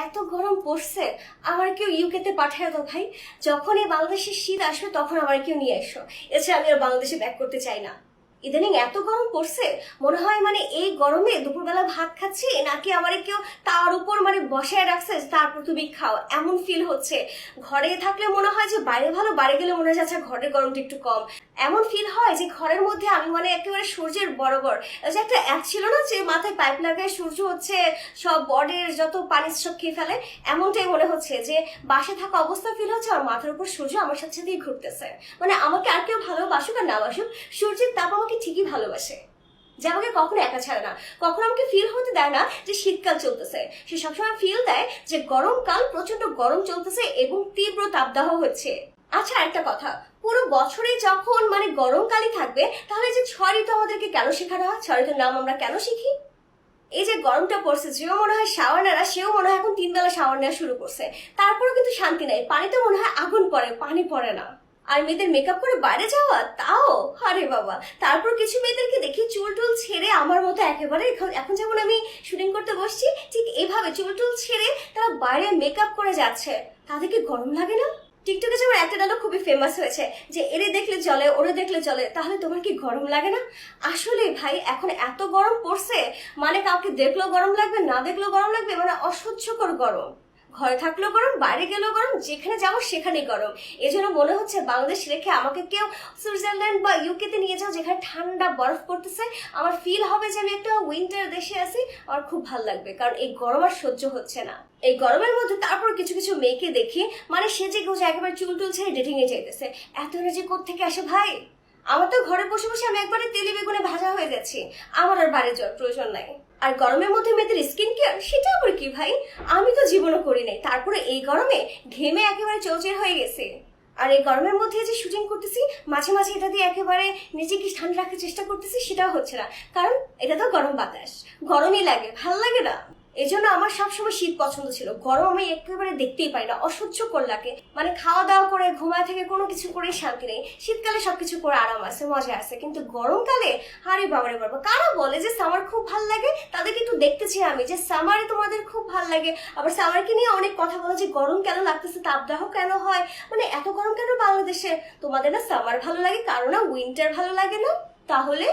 এত গরম পড়ছে, আমার কেউ ইউকেতে পাঠায় তো ভাই। যখনই বাংলাদেশের শীত আসবে তখন আমার কেউ নিয়ে এসো, এছাড়া আমি আর বাংলাদেশে ব্যাক করতে চাই না। ইদানিং এত গরম পড়ছে, মনে হয় এই গরমে দুপুরবেলা ভাত খাচ্ছি নাকি আমার কেউ তার উপর বসায় রাখছে, তারপর তুমি খাও, এমন ফিল হচ্ছে। ঘরে থাকলে মনে হয় যে বাইরে ভালো, বাইরে গেলে মনে হয় আচ্ছা ঘরের গরমটা একটু কম। এমন ফিল হয় যে ঘরের মধ্যে আমি একেবারে সূর্যের বরাবর। যে একটা অ্যাড ছিল না যে মাথায় পাইপ লাগায় সূর্য সব বডির যত পানি সব খেয়ে ফেলে, এমনটাই মনে হচ্ছে যে বাসে থাকা অবস্থা ফিল হচ্ছে আর মাথার উপর সূর্য আমার সাথে সাথেই ঘুরতেছে। আমাকে আর কেউ ভালোবাসুক আর না বাসুক, সূর্যের তাপ আমাকে ঠিকই ভালোবাসে, যে আমাকে কখনো একা ছাড়ে না, কখনো আমাকে ফিল হতে দেয় না যে শীতকাল চলতেছে। সে সবসময় ফিল দেয় যে গরমকাল প্রচন্ড গরম চলতেছে এবং তীব্র তাপদাহ হচ্ছে। আচ্ছা একটা কথা, পুরো বছরে যখন গরমকালই থাকবে, তাহলে যে 6 ঋতু আমাদেরকে কেন শেখানো হয়? 6 ঋতুর নাম আমরা কেন শিখি? এই যে গরমটা পড়ছে, যেও মনে হয় শাওয়ার নেয় না, সেও মনে হয় এখন 3 বেলা শাওয়ার নেওয়া শুরু করছে, তারপরেও কিন্তু শান্তি নাই। পানিতে মনে হয় আগুন পড়ে, পানি পড়ে না। আর মেয়েদের মেকআপ করে বাইরে যাওয়া, তাও আরে বাবা। তারপর কিছু মেয়েদেরকে দেখি চুল টুল ছেড়ে আমার মতো একেবারে, এখন যেমন আমি শুটিং করতে বসছি ঠিক এভাবে চুল টুল ছেড়ে তারা বাইরে মেকআপ করে যাচ্ছে। তাদের কি গরম লাগে না? টিকটকে যেমন একটা ডায়লগ খুবই ফেমাস হয়েছে যে এরে দেখলে চলে, ওরে দেখলে চলে, তাহলে তোমার কি গরম লাগে না? আসলে ভাই এখন এত গরম পড়ছে, কাউকে দেখলেও গরম লাগবে, না দেখলেও গরম লাগবে, অসহ্যকর গরম। ঘরে থাকলেও গরম, বাইরে গেলেও গরম, যেখানে যাবো সেখানেই গরম। এজন্য মনে হচ্ছে বাংলাদেশ রেখে আমাকে কেউ সুইজারল্যান্ড বা ইউকেতে নিয়ে যাও, যেখানে ঠান্ডা বরফ পড়তেছে। আমার ফিল হবে যে আমি একটা উইন্টার দেশে আছি, আমার খুব ভালো লাগবে, কারণ এই গরম আর সহ্য হচ্ছে না। এই গরমের মধ্যে তারপর কিছু কিছু মেয়েকে দেখি সেজে গুজে একেবারে চুল টুল ছেড়ে ডেটিং এ যাইতেছে। এত এনার্জি কোত্থেকে আসে ভাই? আমার তো ঘরে বসে বসে আমি একবারে তেলে বেগুনে ভাজা হয়ে যাচ্ছি, আমার আর বাইরে যাওয়ার প্রয়োজন নাই। আর গরমের মধ্যে মেয়েদের স্কিন কেয়ার, সেটা আবার কি ভাই? আমি তো জীবনও করি নাই, তারপরে এই গরমে ঘেমে একেবারে চৌচের হয়ে গেছে। আর এই গরমের মধ্যে যে শুটিং করতেছি, মাঝে মাঝে এটা দিয়ে একেবারে নিজেকে ঠান্ডা রাখার চেষ্টা করতেছি, সেটাও হচ্ছে না, কারণ এটা তো গরম বাতাস, গরমই লাগে, ভাল লাগে না। এই জন্য আমার সবসময় শীত পছন্দ ছিল, গরম আমি একেবারে দেখতেই পাই না, অসহ্যকর লাগে। খাওয়া দাওয়া করে ঘুমায় থেকে কোনো কিছু করে শান্তি নেই। শীতকালে সবকিছু করে আরাম আছে, মজা আছে, কিন্তু গরমকালে আরে বাবারে বাবা। কারা বলে যে সামার খুব ভাল লাগে, তাদেরকে একটু দেখতেছি আমি যে সামারে তোমাদের খুব ভাল লাগে, আবার সামারকে নিয়ে অনেক কথা বলে যে গরম কেন লাগতেছে, তাপদাহ কেন হয়, এত গরম কেন বাংলাদেশে? তোমাদের না সামার ভালো লাগে, কারণ না উইন্টার ভালো লাগে না? তাহলে